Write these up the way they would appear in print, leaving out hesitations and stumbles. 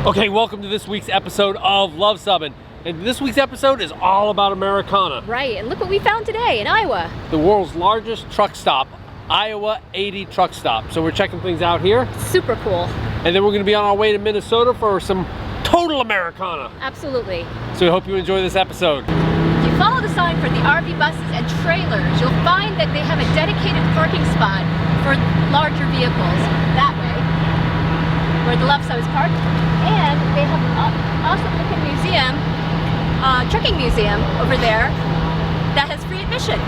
Okay, welcome to this week's episode of Luv Subbin. And this week's episode is all about Americana. Right, and look what we found today in Iowa. The world's largest truck stop, Iowa 80 Truck Stop. So we're checking things out here. Super cool. And then we're gonna be on our way to Minnesota for some total Americana. Absolutely. So we hope you enjoy this episode. If you follow the sign for the RV buses and trailers, you'll find that they have a dedicated parking spot for larger vehicles that way, where the left side is parked. And they have an awesome looking museum, trucking museum over there that has free admission.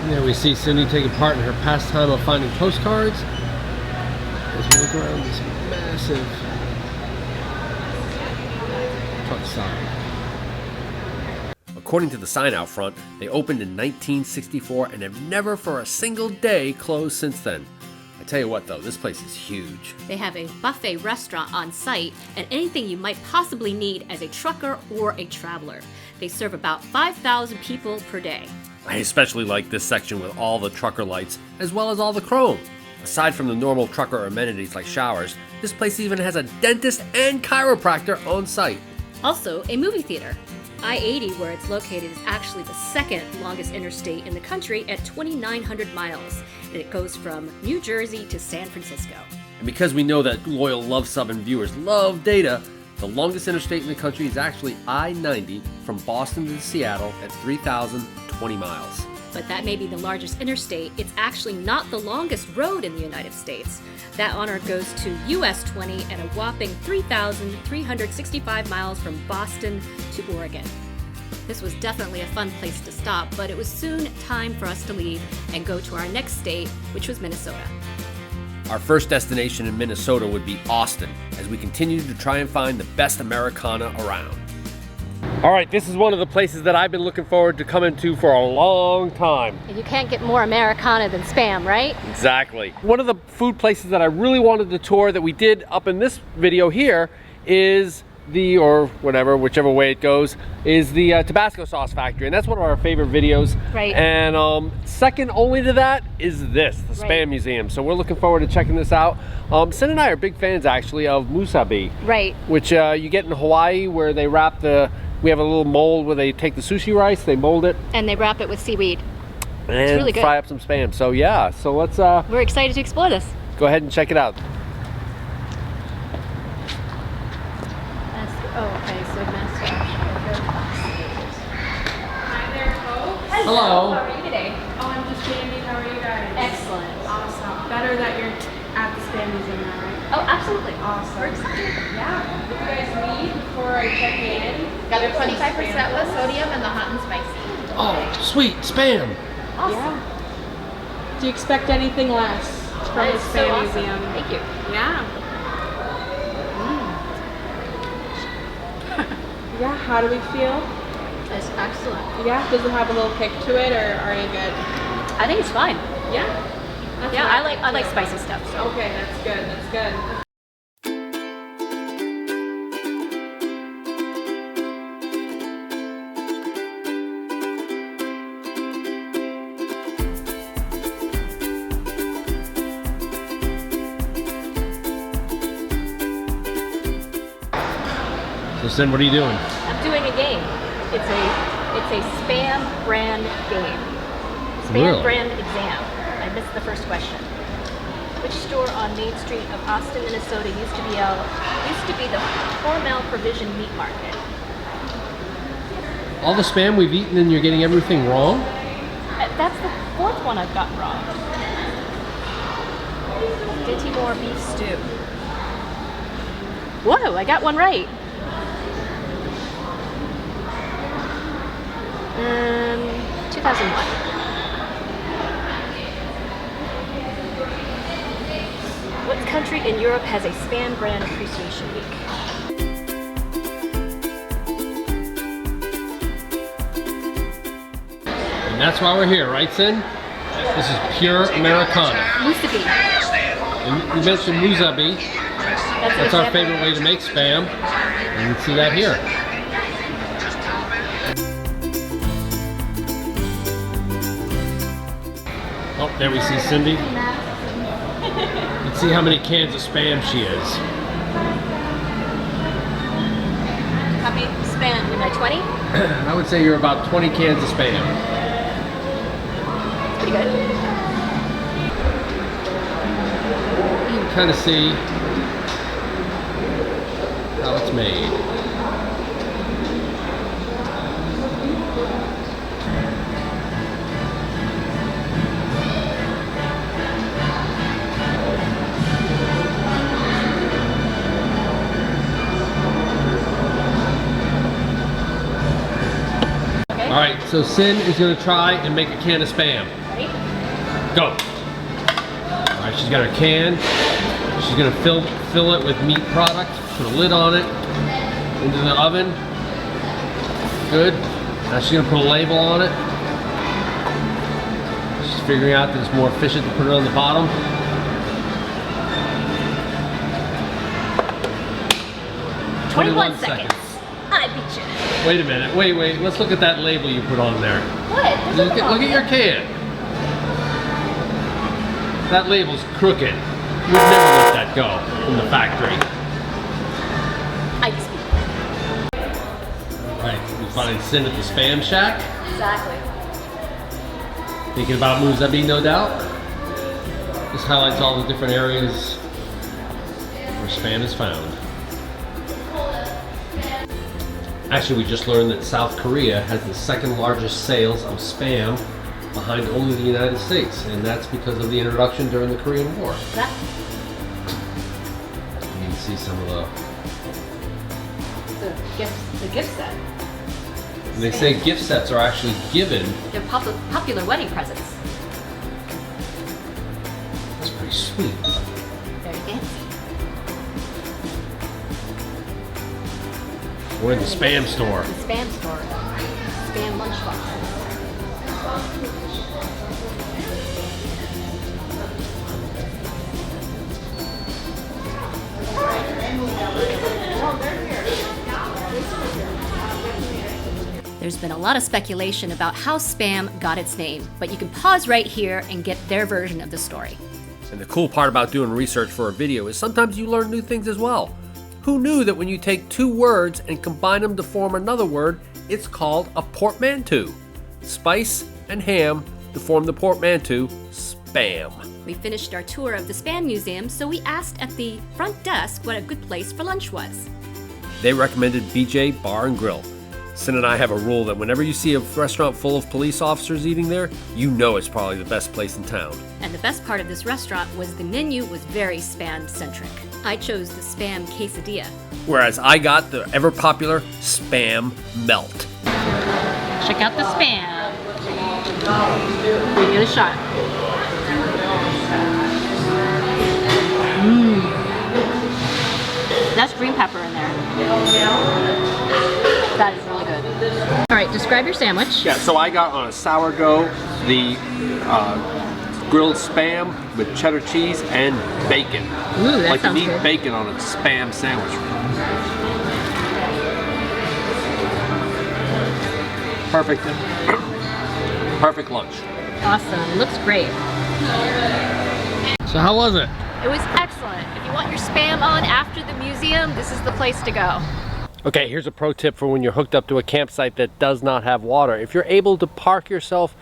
And there we see Cindy taking part in her pastime of finding postcards as we look around this massive truck stop. According to the sign out front, they opened in 1964 and have never for a single day closed since then. I tell you what though, this place is huge. They have a buffet restaurant on site and anything you might possibly need as a trucker or a traveler. They serve about 5,000 people per day. I especially like this section with all the trucker lights, as well as all the chrome. Aside from the normal trucker amenities like showers, this place even has a dentist and chiropractor on site. Also, a movie theater. I-80, where it's located, is actually the second longest interstate in the country at 2,900 miles, and it goes from New Jersey to San Francisco. And because we know that loyal Luv Subbin viewers love data, the longest interstate in the country is actually I-90 from Boston to Seattle at 3,020 miles. But that may be the largest interstate. It's actually not the longest road in the United States. That honor goes to US 20 at a whopping 3,365 miles from Boston to Oregon. This was definitely a fun place to stop, but it was soon time for us to leave and go to our next state, which was Minnesota. Our first destination in Minnesota would be Austin, as we continue to try and find the best Americana around. All right, this is one of the places that I've been looking forward to coming to for a long time. You can't get more Americana than Spam, right? Exactly. One of the food places that I really wanted to tour that we did up in this video here is or whatever, whichever way it goes, is the Tabasco sauce factory. And that's one of our favorite videos. Right. And second only to that is this, the Spam Museum. So we're looking forward to checking this out. Sin and I are big fans actually of musabi. Right. Which you get in Hawaii, where they wrap we have a little mold where they take the sushi rice, they mold it. And they wrap it with seaweed. And it's really good. Fry up some Spam. So yeah, so let's we're excited to explore this. Go ahead and check it out. Oh, okay, so master. Hi there, folks. Hello. How are you today? Oh, I'm just Jamie. How are you guys? Excellent. Awesome. Better that you're at the Spam Museum now, right? Oh, absolutely. Awesome. We're excited. Yeah. What do you guys need before I check in? Got your 25% less sodium and the hot and spicy. Oh, sweet, Spam. Awesome. Yeah. Do you expect anything less from That the is Spam so awesome. Museum? Thank you. Yeah. Yeah, how do we feel? It's excellent. Yeah, does it have a little kick to it, or are you good? I think it's fine. Yeah. That's Yeah, what I like spicy stuff. So. Okay, that's good. That's good. So Sin, what are you doing? I'm doing a game. It's a Spam brand game. Spam Really? brand exam. I missed the first question. Which store on Main Street of Austin, Minnesota used to be the Hormel Provision Meat Market? All the Spam we've eaten and you're getting everything wrong? That's the fourth one I've gotten wrong. Dinty Moore beef stew. Whoa, I got one right. 2001. What country in Europe has a Spam brand appreciation week? And that's why we're here, right, Sin? This is pure Americana. Musabi. And you mentioned musabi. That's our favorite way to make Spam. And you can see that here. Oh, there we see Cindy. Let's see how many cans of Spam she is. I would say you're about 20 cans of Spam. Pretty good. You can kind of see how it's made. All right, so Sin is gonna try and make a can of Spam. Ready? Go. All right, she's got her can. She's gonna fill it with meat product. Put a lid on it. Into the oven. Good. Now she's gonna put a label on it. She's figuring out that it's more efficient to put it on the bottom. Twenty-one seconds. I beat you. Wait a minute. Wait. Let's look at that label you put on there. What? Look at your can. That label's crooked. You would never let that go from the factory. I just beat Right, we finally Sin at the Spam Shack. you. Exactly. Thinking about Luv Subbin, no doubt. This highlights all the different areas where Spam is found. Actually, we just learned that South Korea has the second largest sales of Spam behind only the United States, and that's because of the introduction during the Korean War. That. You can see some of The gift set. and they say gift sets are actually given. They're popular wedding presents. That's pretty sweet. Very fancy. We're in the Spam store. The Spam store. Spam lunchbox. There's been a lot of speculation about how Spam got its name, but you can pause right here and get their version of the story. And the cool part about doing research for a video is sometimes you learn new things as well. Who knew that when you take two words and combine them to form another word, it's called a portmanteau? Spice and ham to form the portmanteau, Spam. We finished our tour of the Spam Museum, so we asked at the front desk what a good place for lunch was. They recommended BJ Bar and Grill. Sin and I have a rule that whenever you see a restaurant full of police officers eating there, you know it's probably the best place in town. And the best part of this restaurant was the menu was very Spam-centric. I chose the Spam quesadilla. Whereas I got the ever popular Spam Melt. Check out the Spam. Give it a shot. That's green pepper in there. That is really good. All right, describe your sandwich. Yeah, so I got on a sourdough the grilled Spam with cheddar cheese and bacon. Ooh, that like sounds you need good. bacon on a Spam sandwich. Perfect. Perfect lunch. Awesome. Looks great. So how was it? It was excellent. If you want your Spam on after the museum, this is the place to go. Okay, here's a pro tip for when you're hooked up to a campsite that does not have water. If you're able to park yourself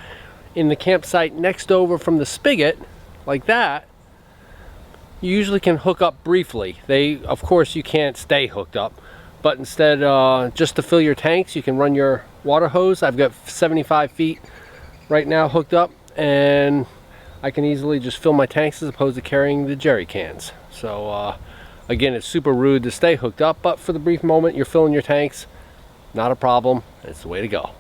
in the campsite next over from the spigot, like that, you usually can hook up briefly. Of course, you can't stay hooked up, but instead, just to fill your tanks, you can run your water hose. I've got 75 feet right now hooked up, and I can easily just fill my tanks as opposed to carrying the jerry cans. So, again, it's super rude to stay hooked up, but for the brief moment you're filling your tanks, not a problem. It's the way to go.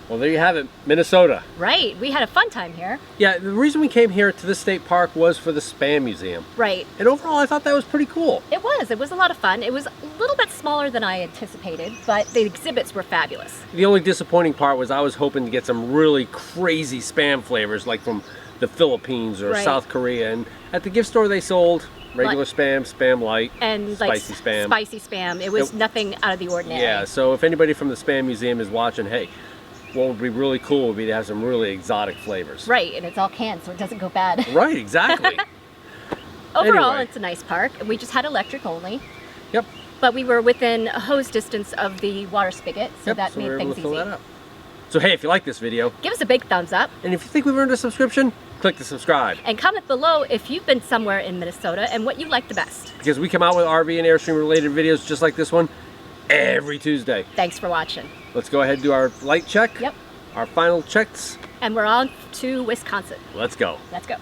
Well, there you have it, Minnesota. Right. We had a fun time here. Yeah, the reason we came here to this state park was for the Spam Museum. Right. And overall, I thought that was pretty cool. It was. It was a lot of fun. It was a little bit smaller than I anticipated, but the exhibits were fabulous. The only disappointing part was I was hoping to get some really crazy Spam flavors, like from the Philippines or Right. South Korea. And at the gift store, they sold regular Spam, Spam Light, And spicy Spam. Spicy Spam. It was nothing out of the ordinary. Yeah, so if anybody from the Spam Museum is watching, hey, what would be really cool would be to have some really exotic flavors. Right, and it's all canned, so it doesn't go bad. Right, exactly. Overall, Anyway. it's a nice park. We just had electric only. Yep. But we were within a hose distance of the water spigot, so that we made were able things to fill easy. that up. So hey, if you like this video, Give us a big thumbs up and if you think we've earned a subscription, click the subscribe. and comment below if you've been somewhere in Minnesota and what you like the best. Because we come out with RV and Airstream related videos just like this one every Tuesday. Thanks for watching. Let's go ahead and do our light check. Yep. Our final checks. And we're on to Wisconsin. Let's go. Let's go.